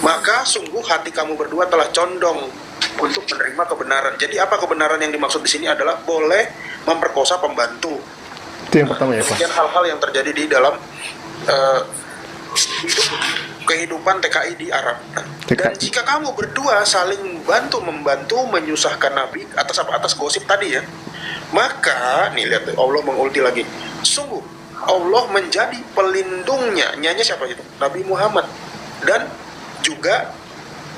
maka sungguh hati kamu berdua telah condong untuk menerima kebenaran. Jadi apa kebenaran yang dimaksud di sini adalah boleh memperkosa pembantu. Itu yang pertama ya Pak. Dan hal-hal yang terjadi di dalam kehidupan TKI di Arab. Dan jika kamu berdua saling membantu menyusahkan Nabi atas gosip tadi ya, maka nih lihat Allah mengulti lagi. Sungguh Allah menjadi pelindungnya. Nyanyi siapa itu? Nabi Muhammad dan juga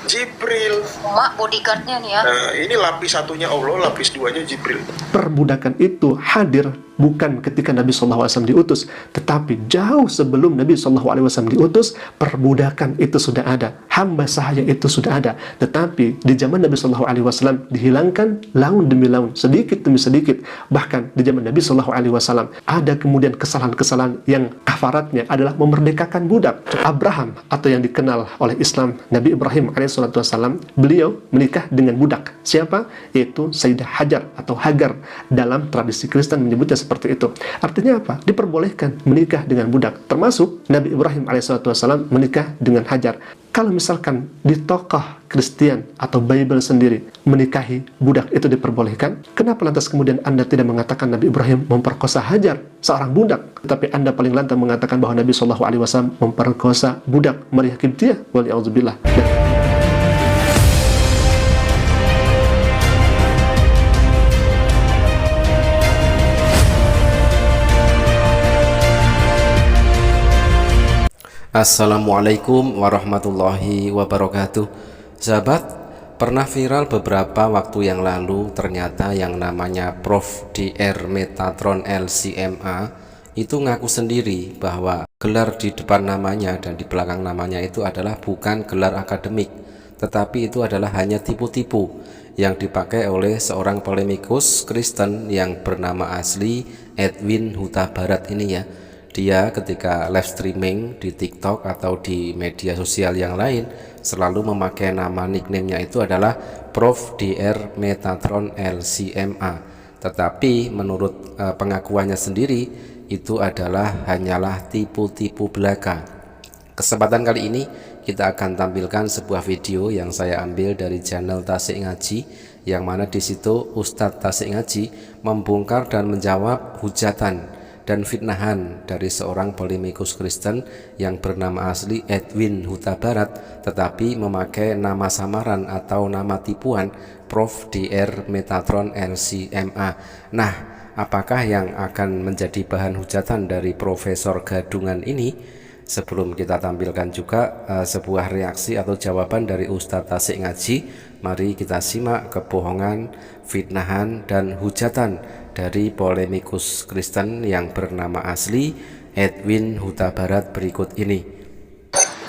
Jibril. Mak bodyguardnya nih ya. Nah ini lapis satunya Allah, lapis duanya Jibril. Perbudakan itu hadir bukan ketika Nabi SAW diutus, tetapi jauh sebelum Nabi SAW diutus, perbudakan itu sudah ada, hamba sahaya itu sudah ada. Tetapi di zaman Nabi SAW dihilangkan laun demi laun, sedikit demi sedikit. Bahkan di zaman Nabi SAW ada kemudian kesalahan-kesalahan yang kafaratnya adalah memerdekakan budak. Abraham atau yang dikenal oleh Islam Nabi Ibrahim alaihissalam, beliau menikah dengan budak. Siapa? Yaitu Sayyidah Hajar atau Hagar. Dalam tradisi Kristen menyebutnya seperti itu. Artinya apa? Diperbolehkan menikah dengan budak. Termasuk Nabi Ibrahim alaihissalam menikah dengan Hajar. Kalau misalkan di tokoh Kristen atau Bible sendiri menikahi budak itu diperbolehkan, kenapa lantas kemudian Anda tidak mengatakan Nabi Ibrahim memperkosa Hajar, seorang budak, tetapi Anda paling lantang mengatakan bahwa Nabi SAW memperkosa budak Maria Qibtiyah? Waliyahudzubillah. Assalamualaikum warahmatullahi wabarakatuh. Sahabat, pernah viral beberapa waktu yang lalu ternyata yang namanya Prof. Dr. Metatron LCMA itu ngaku sendiri bahwa gelar di depan namanya dan di belakang namanya itu adalah bukan gelar akademik, tetapi itu adalah hanya tipu-tipu yang dipakai oleh seorang polemikus Kristen yang bernama asli Edwin Huta Barat ini ya. Dia ketika live streaming di TikTok atau di media sosial yang lain selalu memakai nama nickname-nya itu adalah Prof. Dr. Metatron LCMA. Tetapi menurut pengakuannya sendiri itu adalah hanyalah tipu-tipu belaka. Kesempatan kali ini kita akan tampilkan sebuah video yang saya ambil dari channel Tasik Ngaji, yang mana di situ Ustadz Tasik Ngaji membongkar dan menjawab hujatan dan fitnahan dari seorang polemikus Kristen yang bernama asli Edwin Huta Barat, tetapi memakai nama samaran atau nama tipuan Prof. Dr. Metatron LCMA. Nah, apakah yang akan menjadi bahan hujatan dari Profesor Gadungan ini? Sebelum kita tampilkan juga sebuah reaksi atau jawaban dari Ustadz Tasik Ngaji, mari kita simak kebohongan, fitnahan, dan hujatan dari polemikus Kristen yang bernama asli Edwin Huta Barat berikut ini.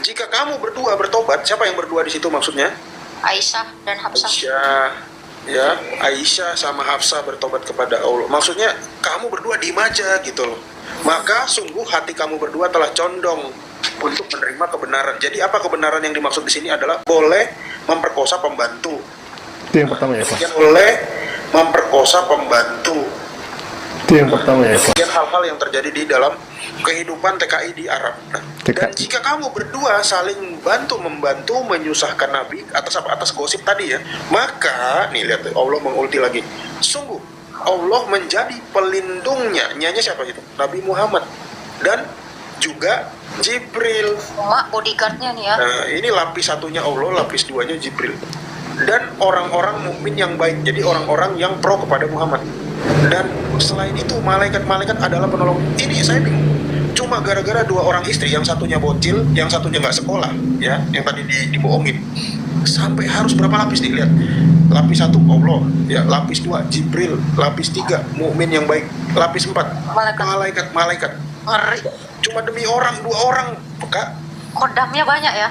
Jika kamu berdua bertobat, siapa yang berdua di situ maksudnya? Aisyah dan Hafsah. Aisyah, ya, Aisyah sama Hafsah bertobat kepada Allah. Maksudnya kamu berdua diem aja gitu loh. Maka sungguh hati kamu berdua telah condong untuk menerima kebenaran. Jadi apa kebenaran yang dimaksud di sini adalah boleh memperkosa pembantu. Itu yang pertama ya Pak. Boleh memperkosa pembantu. Itu yang pertama ya Pak. Dan hal-hal yang terjadi di dalam kehidupan TKI di Arab. Dan jika kamu berdua saling membantu menyusahkan Nabi atas gosip tadi ya, maka nih lihat Allah mengulti lagi. Sungguh Allah menjadi pelindungnya. Nyanyi siapa itu? Nabi Muhammad dan juga Jibril. Mak bodyguardnya nih ya. Nah ini lapis satunya Allah, lapis duanya Jibril. Dan orang-orang mukmin yang baik, jadi orang-orang yang pro kepada Muhammad. Dan selain itu malaikat-malaikat adalah penolong. Ini saya bingung, cuma gara-gara dua orang istri, yang satunya bocil, yang satunya nggak sekolah ya, yang tadi dibohongin, sampai harus berapa lapis nih, lihat. Lapis satu Allah ya, lapis dua Jibril, lapis tiga mukmin yang baik, lapis empat malaikat. Cuma demi dua orang Kak. Kodamnya banyak ya.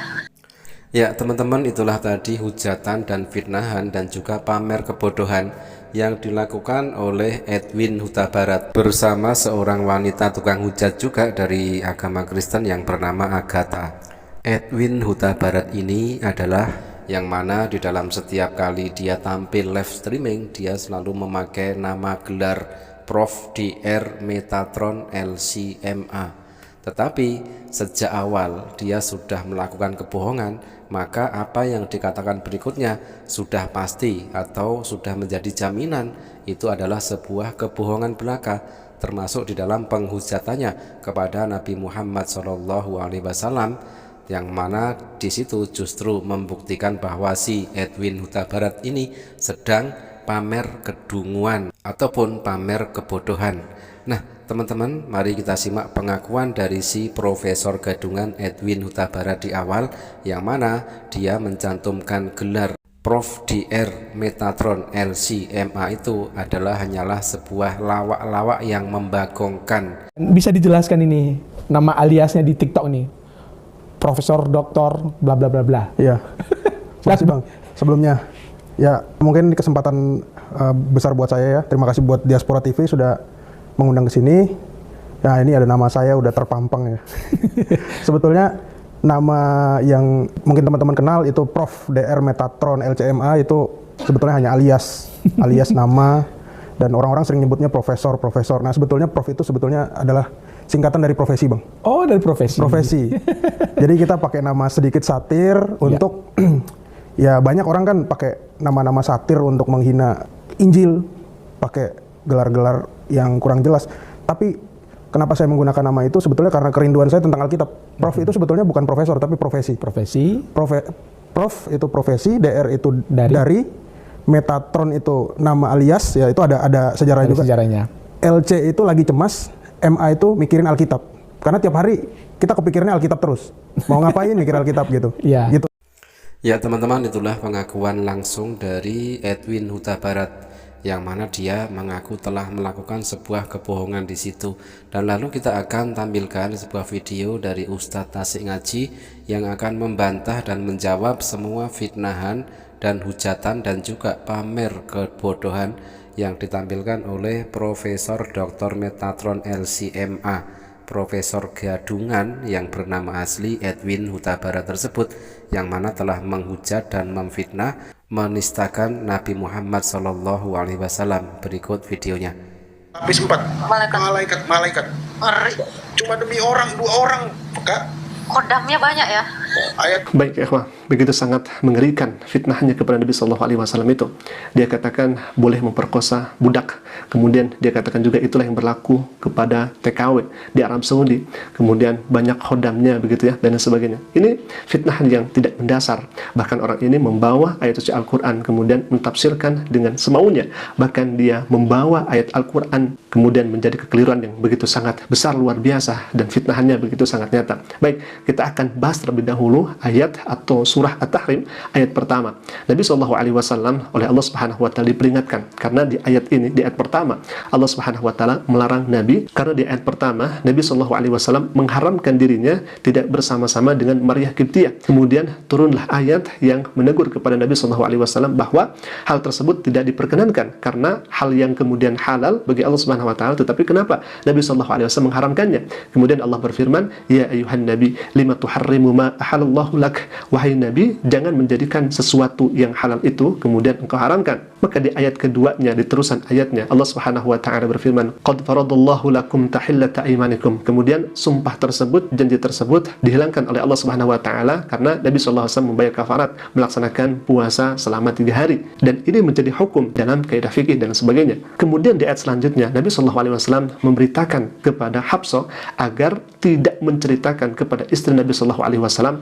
Ya teman-teman, itulah tadi hujatan dan fitnahan dan juga pamer kebodohan yang dilakukan oleh Edwin Huta Barat bersama seorang wanita tukang hujat juga dari agama Kristen yang bernama Agatha. Edwin Huta Barat ini adalah yang mana di dalam setiap kali dia tampil live streaming, dia selalu memakai nama gelar Prof. Dr. Metatron LCMA. Tetapi sejak awal dia sudah melakukan kebohongan, maka apa yang dikatakan berikutnya sudah pasti atau sudah menjadi jaminan itu adalah sebuah kebohongan belaka, termasuk di dalam penghujatannya kepada Nabi Muhammad SAW, yang mana di situ justru membuktikan bahwa si Edwin Huta Barat ini sedang pamer kedunguan ataupun pamer kebodohan. Nah, teman-teman, mari kita simak pengakuan dari si Profesor Gadungan Edwin Huta Barat di awal, yang mana dia mencantumkan gelar Prof. Dr. Metatron LC-MA itu hanyalah sebuah lawak-lawak yang membagongkan. Bisa dijelaskan ini nama aliasnya di TikTok nih, Profesor Doktor bla bla bla bla. Iya. Makasih Bang. Sebelumnya, ya mungkin ini kesempatan besar buat saya ya. Terima kasih buat Diaspora TV sudah mengundang ke sini. Ya ini ada nama saya udah terpampang ya. Sebetulnya nama yang mungkin teman-teman kenal itu Prof. Dr. Metatron LC-MA itu sebetulnya hanya alias nama, dan orang-orang sering nyebutnya profesor. Nah sebetulnya Prof itu sebetulnya adalah singkatan dari profesi Bang. Oh, dari profesi. Jadi kita pakai nama sedikit satir untuk ya banyak orang kan pakai nama-nama satir untuk menghina Injil, pakai gelar-gelar yang kurang jelas. Tapi kenapa saya menggunakan nama itu? Sebetulnya karena kerinduan saya tentang Alkitab. Prof itu sebetulnya bukan profesor tapi profesi. Prof itu profesi, Dr itu dari, Metatron itu nama alias, ya itu ada sejarahnya juga. LC itu lagi cemas, MA itu mikirin Alkitab. Karena tiap hari kita kepikirannya Alkitab terus. Mau ngapain mikir Alkitab gitu. Iya. Gitu. Ya teman-teman, itulah pengakuan langsung dari Edwin Huta Barat, yang mana dia mengaku telah melakukan sebuah kebohongan di situ. Dan lalu kita akan tampilkan sebuah video dari Ustadz Tasik Ngaji yang akan membantah dan menjawab semua fitnahan dan hujatan dan juga pamer kebodohan yang ditampilkan oleh Profesor Dr. Metatron LC-MA, Profesor Gadungan yang bernama asli Edwin Huta Barat tersebut, yang mana telah menghujat dan memfitnah, menistakan Nabi Muhammad SAW. Berikut videonya. Lapis 4. Malaikat. Ngeri. Cuma demi dua orang, Kak. Kodamnya banyak ya. Ayat Baik, ikhwah, begitu sangat mengerikan fitnahnya kepada Nabi SAW itu. Dia katakan boleh memperkosa budak. Kemudian dia katakan juga itulah yang berlaku kepada TKW di Arab Saudi. Kemudian banyak khodamnya begitu ya, dan sebagainya. Ini fitnah yang tidak mendasar. Bahkan orang ini membawa ayat suci Al-Quran kemudian mentafsirkan dengan semaunya. Bahkan dia membawa ayat Al-Quran kemudian menjadi kekeliruan yang begitu sangat besar, luar biasa, dan fitnahannya begitu sangat nyata. Baik, kita akan bahas terlebih dahulu ayat atau surah At-Tahrim ayat pertama. Nabi SAW oleh Allah Subhanahu wa taala diperingatkan karena di ayat ini, di ayat pertama Allah Subhanahu wa taala melarang Nabi, karena di ayat pertama Nabi SAW mengharamkan dirinya tidak bersama-sama dengan Maryah Qibtiyah. Kemudian turunlah ayat yang menegur kepada Nabi SAW bahwa hal tersebut tidak diperkenankan karena hal yang kemudian halal bagi Allah Subhanahu wa taala, tetapi kenapa Nabi SAW mengharamkannya? Kemudian Allah berfirman, ya ayuhan nabi lima tuharrimu ma ahalallahu lak, wahai Nabi, jangan menjadikan sesuatu yang halal itu kemudian engkau haramkan. Maka di ayat keduanya, di terusan ayatnya, Allah Subhanahu wa taala berfirman, qad faradallahu lakum tahillata aymanikum. Kemudian sumpah tersebut, janji tersebut dihilangkan oleh Allah Subhanahu wa taala karena Nabi SAW membayar kafarat, melaksanakan puasa selama 3 hari, dan ini menjadi hukum dalam kaidah fikih dan sebagainya. Kemudian di ayat selanjutnya Nabi SAW memberitakan kepada Hafsah agar tidak menceritakan kepada istri Nabi SAW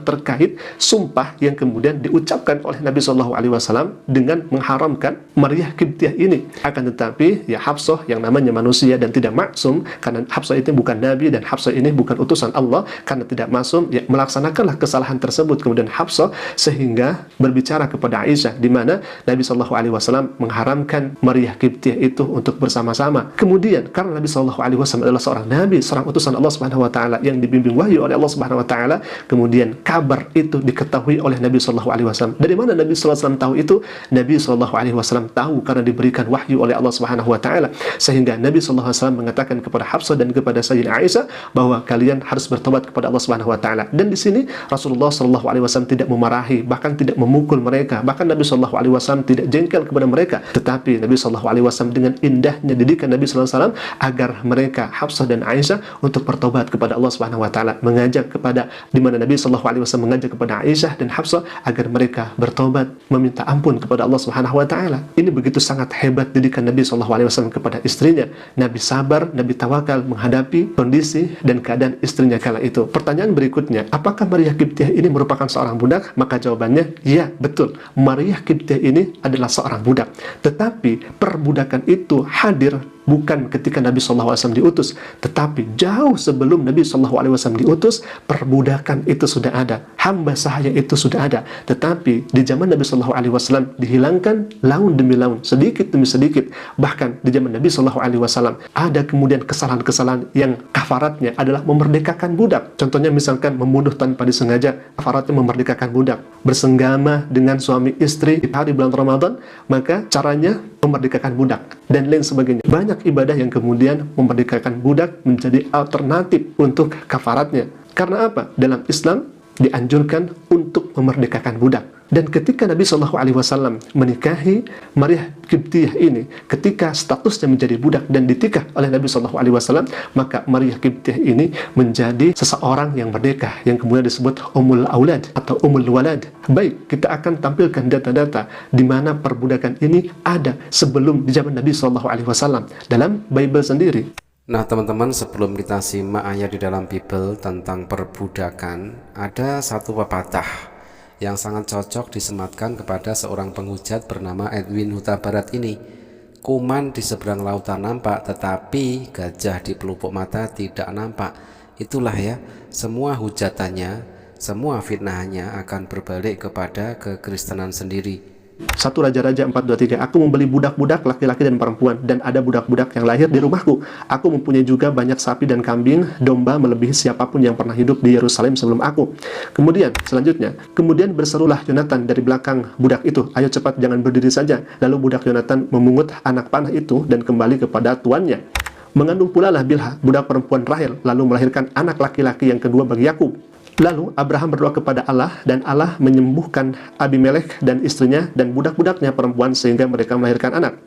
terkait sumpah yang kemudian diucapkan oleh Nabi SAW dengan mengharamkan Maryah Qibtiyah ini. Akan tetapi ya Hafsah yang namanya manusia dan tidak maksum, karena Hafsah itu bukan Nabi dan Hafsah ini bukan utusan Allah, karena tidak maksum ya melaksanakanlah kesalahan tersebut. Kemudian Hafsah sehingga berbicara kepada Aisyah, di mana Nabi SAW mengharamkan Maryah Qibtiyah itu untuk bersama-sama. Kemudian karena Nabi SAW adalah seorang Nabi, seorang utusan Allah Subhanahu wa taala yang dibimbing wahyu oleh Allah Subhanahu wa taala, kemudian kabar itu diketahui oleh Nabi SAW. Dari mana Nabi SAW tahu itu? Nabi SAW tahu karena diberikan wahyu oleh Allah Subhanahu wa taala, sehingga Nabi SAW mengatakan kepada Hafsah dan kepada Sayyidina Aisyah bahwa kalian harus bertobat kepada Allah Subhanahu wa taala. Dan di sini Rasulullah SAW tidak memarahi, bahkan tidak memukul mereka, bahkan Nabi SAW tidak jengkel kepada mereka, tetapi Nabi SAW dengan indahnya didikan Nabi SAW agar mereka, Hafsah dan Aisyah, untuk bertobat kepada kepada Allah Subhanahu wa taala, mengajak kepada di mana Nabi sallallahu alaihi wasallam mengajak kepada Aisyah dan Hafsah agar mereka bertobat, meminta ampun kepada Allah Subhanahu wa taala. Ini begitu sangat hebat didikan Nabi sallallahu alaihi wasallam kepada istrinya. Nabi sabar, Nabi tawakal menghadapi kondisi dan keadaan istrinya kala itu. Pertanyaan berikutnya, apakah Maria Qibtiyah ini merupakan seorang budak? Maka jawabannya, ya, betul. Maria Qibtiyah ini adalah seorang budak. Tetapi perbudakan itu hadir bukan ketika Nabi SAW diutus, tetapi jauh sebelum Nabi SAW diutus, perbudakan itu sudah ada, hamba sahaya itu sudah ada. Tetapi di zaman Nabi SAW dihilangkan laun demi laun, sedikit demi sedikit. Bahkan di zaman Nabi SAW ada kemudian kesalahan-kesalahan yang kafaratnya adalah memerdekakan budak. Contohnya misalkan membunuh tanpa disengaja, kafaratnya memerdekakan budak. Bersenggama dengan suami istri di hari bulan Ramadan, maka caranya memerdekakan budak dan lain sebagainya. Banyak ibadah yang kemudian memerdekakan budak menjadi alternatif untuk kafaratnya. Karena apa? Dalam Islam dianjurkan untuk memerdekakan budak. Dan ketika Nabi SAW menikahi Maria Qibtiyah ini, ketika statusnya menjadi budak dan ditikah oleh Nabi SAW, maka Maria Qibtiyah ini menjadi seseorang yang merdeka, yang kemudian disebut Ummul Aulad atau Ummul Walad. Baik, kita akan tampilkan data-data di mana perbudakan ini ada sebelum di zaman Nabi SAW dalam Bible sendiri. Nah teman-teman, sebelum kita simak ayat di dalam Bible tentang perbudakan, ada satu pepatah yang sangat cocok disematkan kepada seorang penghujat bernama Edwin Huta Barat ini. Kuman di seberang lautan nampak, tetapi gajah di pelupuk mata tidak nampak. Itulah ya, semua hujatannya, semua fitnahannya akan berbalik kepada kekristenan sendiri. 1 Raja-Raja 4:23, aku membeli budak-budak laki-laki dan perempuan, dan ada budak-budak yang lahir di rumahku. Aku mempunyai juga banyak sapi dan kambing, domba melebihi siapapun yang pernah hidup di Yerusalem sebelum aku. Kemudian, selanjutnya, kemudian berserulah Yonatan dari belakang budak itu, ayo cepat, jangan berdiri saja. Lalu budak Yonatan memungut anak panah itu dan kembali kepada tuannya. Mengandung pula lah Bilha, budak perempuan Rahel, lalu melahirkan anak laki-laki yang kedua bagi Yakub. Lalu Abraham berdoa kepada Allah, dan Allah menyembuhkan Abimelek dan istrinya dan budak-budaknya perempuan sehingga mereka melahirkan anak.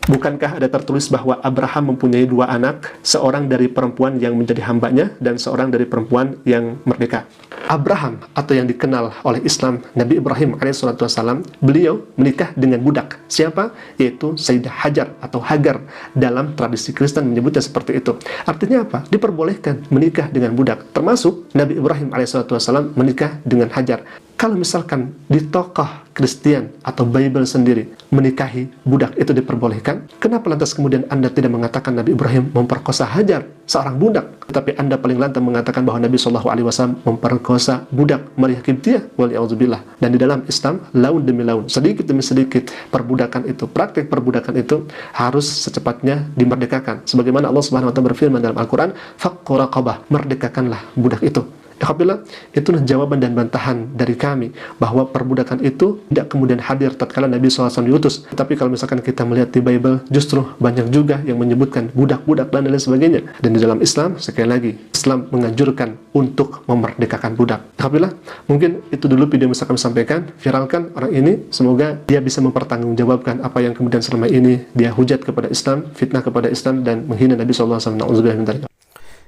Bukankah ada tertulis bahwa Abraham mempunyai 2 anak, seorang dari perempuan yang menjadi hambanya dan seorang dari perempuan yang merdeka? Abraham, atau yang dikenal oleh Islam Nabi Ibrahim alaihissalam, beliau menikah dengan budak. Siapa? Yaitu Sayyidah Hajar atau Hagar. Dalam tradisi Kristen menyebutnya seperti itu. Artinya apa? Diperbolehkan menikah dengan budak. Termasuk Nabi Ibrahim alaihissalam menikah dengan Hajar. Kalau misalkan di tokoh Kristen atau Bible sendiri menikahi budak itu diperbolehkan, kenapa lantas kemudian Anda tidak mengatakan Nabi Ibrahim memperkosa Hajar, seorang budak, tetapi Anda paling lantang mengatakan bahwa Nabi SAW memperkosa budak Maria Qibtiyah, waliyahudzubillah. Dan di dalam Islam, laun demi laun, sedikit demi sedikit perbudakan itu, praktik perbudakan itu harus secepatnya dimerdekakan. Sebagaimana Allah Subhanahu wa taala berfirman dalam Al-Qur'an, "Faqqu raqabah", merdekakanlah budak itu. Alhamdulillah, itulah jawaban dan bantahan dari kami bahwa perbudakan itu tidak kemudian hadir tatkala Nabi SAW diutus. Tapi kalau misalkan kita melihat di Bible, justru banyak juga yang menyebutkan budak-budak dan lain sebagainya. Dan di dalam Islam, sekali lagi, Islam menganjurkan untuk memerdekakan budak. Alhamdulillah, mungkin itu dulu video yang bisa kami sampaikan. Viralkan orang ini, semoga dia bisa mempertanggungjawabkan apa yang kemudian selama ini dia hujat kepada Islam, fitnah kepada Islam, dan menghina Nabi SAW. Na'udzubillah min dzalik.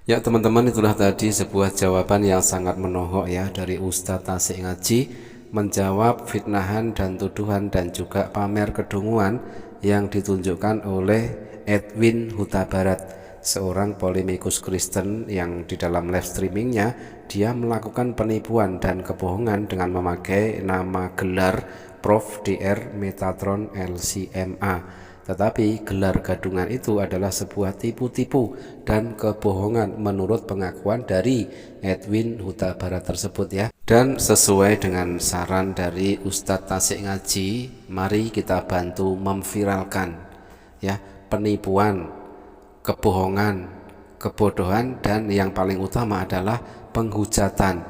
Ya teman-teman, itulah tadi sebuah jawaban yang sangat menohok ya dari Ustadz Tasik Ngaji, menjawab fitnahan dan tuduhan dan juga pamer kedunguan yang ditunjukkan oleh Edwin Huta Barat, seorang polemikus Kristen yang di dalam live streamingnya dia melakukan penipuan dan kebohongan dengan memakai nama gelar Prof. Dr. Metatron LCMA. Tetapi gelar gadungan itu adalah sebuah tipu-tipu dan kebohongan menurut pengakuan dari Edwin Huta Barat tersebut ya. Dan sesuai dengan saran dari Ustadz Tasik Ngaji, mari kita bantu memviralkan ya penipuan, kebohongan, kebodohan, dan yang paling utama adalah penghujatan,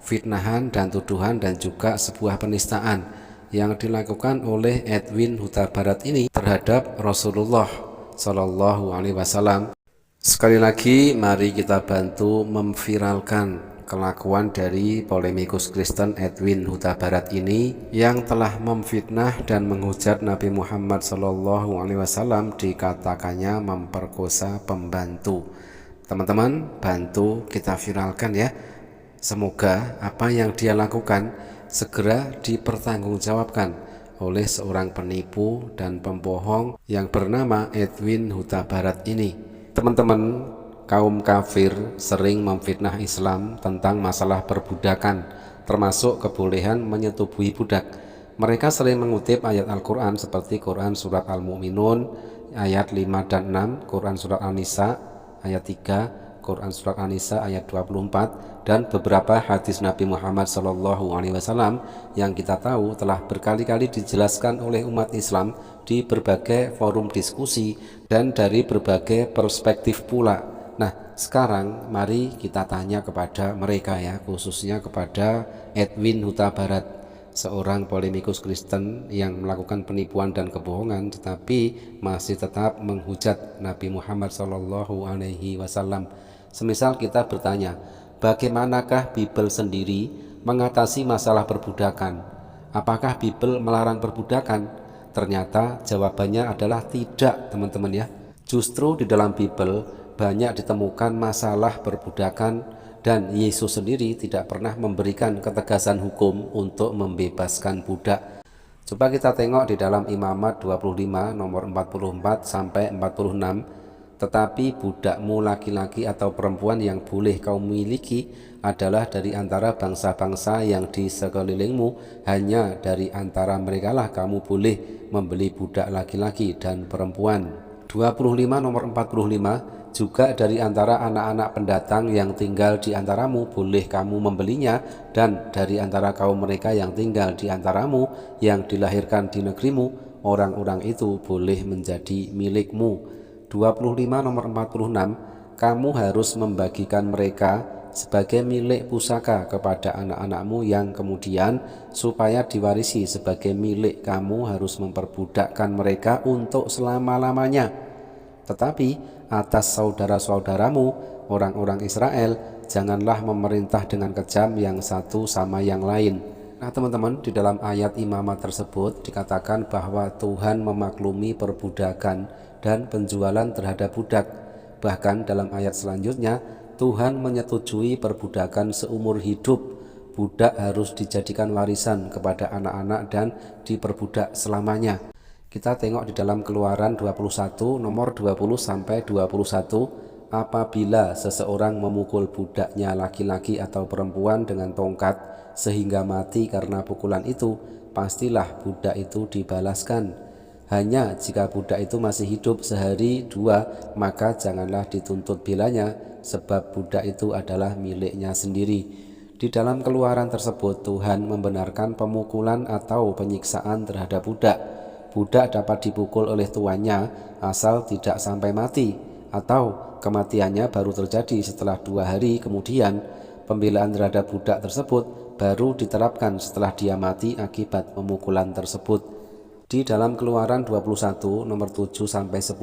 fitnahan dan tuduhan dan juga sebuah penistaan yang dilakukan oleh Edwin Huta Barat ini terhadap Rasulullah Shallallahu Alaihi Wasallam. Sekali lagi, mari kita bantu memviralkan kelakuan dari polemikus Kristen Edwin Huta Barat ini yang telah memfitnah dan menghujat Nabi Muhammad Shallallahu Alaihi Wasallam, dikatakannya memperkosa pembantu. Teman-teman, bantu kita viralkan ya. Semoga apa yang dia lakukan segera dipertanggungjawabkan oleh seorang penipu dan pembohong yang bernama Edwin Huta Barat ini. Teman-teman, kaum kafir sering memfitnah Islam tentang masalah perbudakan, termasuk kebolehan menyetubuhi budak. Mereka sering mengutip ayat Al-Quran seperti Quran Surat Al-Mu'minun ayat 5 dan 6, Quran Surat An-Nisa ayat 3, Quran Surat An-Nisa ayat 24, dan beberapa hadis Nabi Muhammad SAW yang kita tahu telah berkali-kali dijelaskan oleh umat Islam di berbagai forum diskusi dan dari berbagai perspektif pula. Nah, sekarang mari kita tanya kepada mereka ya, khususnya kepada Edwin Huta Barat, seorang polemikus Kristen yang melakukan penipuan dan kebohongan tetapi masih tetap menghujat Nabi Muhammad SAW. Semisal kita bertanya, bagaimanakah Bible sendiri mengatasi masalah perbudakan? Apakah Bible melarang perbudakan? Ternyata jawabannya adalah tidak, teman-teman ya. Justru di dalam Bible banyak ditemukan masalah perbudakan dan Yesus sendiri tidak pernah memberikan ketegasan hukum untuk membebaskan budak. Coba kita tengok di dalam Imamat 25 nomor 44 sampai 46. Tetapi budakmu laki-laki atau perempuan yang boleh kau miliki adalah dari antara bangsa-bangsa yang di sekelilingmu, hanya dari antara merekalah kamu boleh membeli budak laki-laki dan perempuan. 25 nomor 45, juga dari antara anak-anak pendatang yang tinggal di antaramu boleh kamu membelinya, dan dari antara kaum mereka yang tinggal di antaramu yang dilahirkan di negerimu, orang-orang itu boleh menjadi milikmu. 25 nomor 46, kamu harus membagikan mereka sebagai milik pusaka kepada anak-anakmu yang kemudian supaya diwarisi sebagai milik kamu harus memperbudakkan mereka untuk selama-lamanya. Tetapi atas saudara-saudaramu orang-orang Israel janganlah memerintah dengan kejam yang satu sama yang lain. Nah teman-teman, di dalam ayat Imamat tersebut dikatakan bahwa Tuhan memaklumi perbudakan dan penjualan terhadap budak. Bahkan dalam ayat selanjutnya Tuhan menyetujui perbudakan seumur hidup. Budak harus dijadikan warisan kepada anak-anak dan diperbudak selamanya. Kita tengok di dalam Keluaran 21 nomor 20 sampai 21, apabila seseorang memukul budaknya laki-laki atau perempuan dengan tongkat sehingga mati karena pukulan itu, pastilah budak itu dibalaskan. Hanya jika budak itu masih hidup sehari dua, maka janganlah dituntut belanya, sebab budak itu adalah miliknya sendiri. Di dalam Keluaran tersebut Tuhan membenarkan pemukulan atau penyiksaan terhadap budak. Budak dapat dipukul oleh tuannya asal tidak sampai mati, atau kematiannya baru terjadi setelah 2 hari kemudian. Pembelaan terhadap budak tersebut baru diterapkan setelah dia mati akibat pemukulan tersebut. Di dalam Keluaran 21 nomor 7 sampai 10,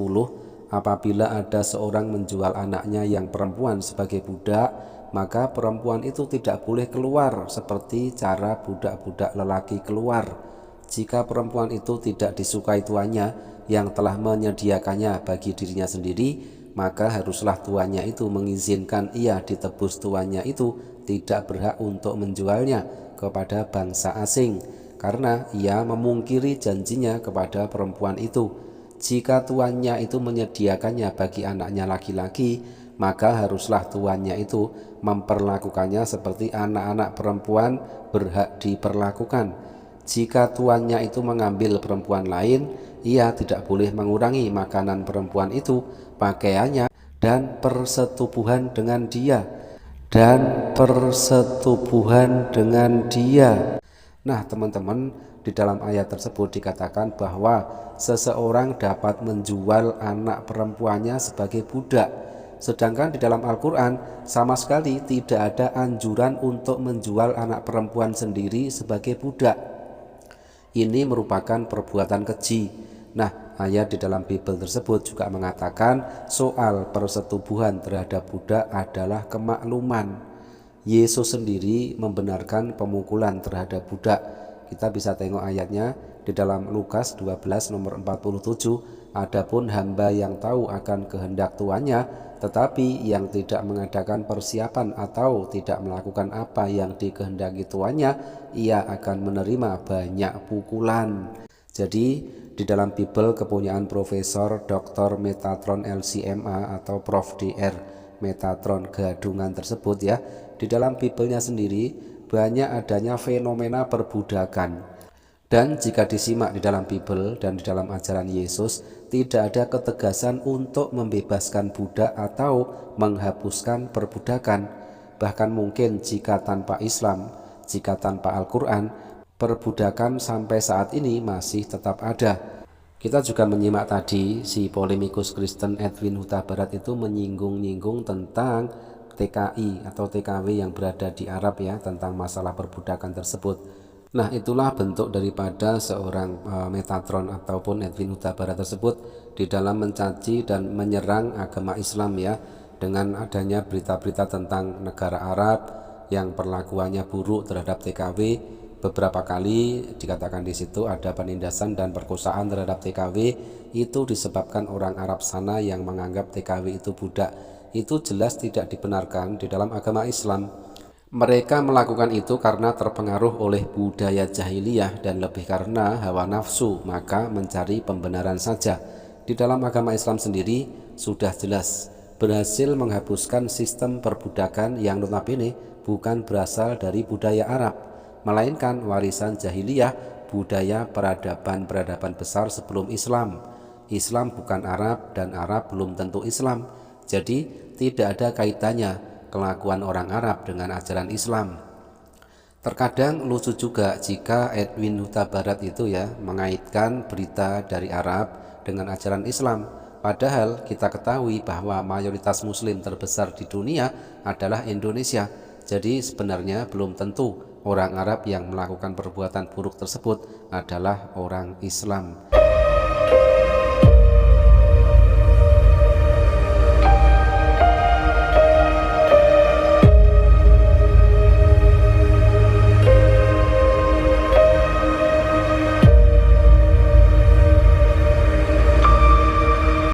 apabila ada seorang menjual anaknya yang perempuan sebagai budak, maka perempuan itu tidak boleh keluar seperti cara budak-budak lelaki keluar. Jika perempuan itu tidak disukai tuannya yang telah menyediakannya bagi dirinya sendiri, maka haruslah tuannya itu mengizinkan ia ditebus tuannya itu tidak berhak untuk menjualnya kepada bangsa asing, karena ia memungkiri janjinya kepada perempuan itu. Jika tuannya itu menyediakannya bagi anaknya laki-laki, maka haruslah tuannya itu memperlakukannya seperti anak-anak perempuan berhak diperlakukan. Jika tuannya itu mengambil perempuan lain, ia tidak boleh mengurangi makanan perempuan itu, pakaiannya, dan persetubuhan dengan dia. Nah teman-teman, di dalam ayat tersebut dikatakan bahwa seseorang dapat menjual anak perempuannya sebagai budak. Sedangkan di dalam Al-Quran sama sekali tidak ada anjuran untuk menjual anak perempuan sendiri sebagai budak. Ini merupakan perbuatan keji. Nah, ayat di dalam Bible tersebut juga mengatakan soal persetubuhan terhadap budak adalah kemakluman. Yesus sendiri membenarkan pemukulan terhadap budak. Kita bisa tengok ayatnya di dalam Lukas 12 nomor 47. Adapun hamba yang tahu akan kehendak tuannya, tetapi yang tidak mengadakan persiapan atau tidak melakukan apa yang dikehendaki tuannya, ia akan menerima banyak pukulan. Jadi di dalam Bible kepunyaan Profesor Dr. Metatron LCMA atau Prof. Dr. Metatron Gadungan tersebut ya, di dalam Bible-nya sendiri banyak adanya fenomena perbudakan. Dan jika disimak di dalam Bible dan di dalam ajaran Yesus, tidak ada ketegasan untuk membebaskan budak atau menghapuskan perbudakan. Bahkan mungkin jika tanpa Islam, jika tanpa Al-Quran, perbudakan sampai saat ini masih tetap ada. Kita juga menyimak tadi si polemikus Kristen Edwin Huta Barat itu menyinggung-nyinggung tentang TKI atau TKW yang berada di Arab ya, tentang masalah perbudakan tersebut. Nah, itulah bentuk daripada seorang Metatron ataupun Edwin Huta Barat tersebut di dalam mencaci dan menyerang agama Islam ya, dengan adanya berita-berita tentang negara Arab yang perlakuannya buruk terhadap TKW. Beberapa kali dikatakan di situ ada penindasan dan perkosaan terhadap TKW, itu disebabkan orang Arab sana yang menganggap TKW itu budak. Itu jelas tidak dibenarkan di dalam agama Islam. Mereka melakukan itu karena terpengaruh oleh budaya jahiliyah dan lebih karena hawa nafsu, maka mencari pembenaran saja. Di dalam agama Islam sendiri sudah jelas berhasil menghapuskan sistem perbudakan yang notabene bukan berasal dari budaya Arab, melainkan warisan jahiliyah, budaya peradaban-peradaban besar sebelum Islam. Islam bukan Arab dan Arab belum tentu Islam. Jadi tidak ada kaitannya kelakuan orang Arab dengan ajaran Islam. Terkadang lucu juga jika Edwin Huta Barat itu ya mengaitkan berita dari Arab dengan ajaran Islam. Padahal kita ketahui bahwa mayoritas muslim terbesar di dunia adalah Indonesia. Jadi sebenarnya belum tentu orang Arab yang melakukan perbuatan buruk tersebut adalah orang Islam.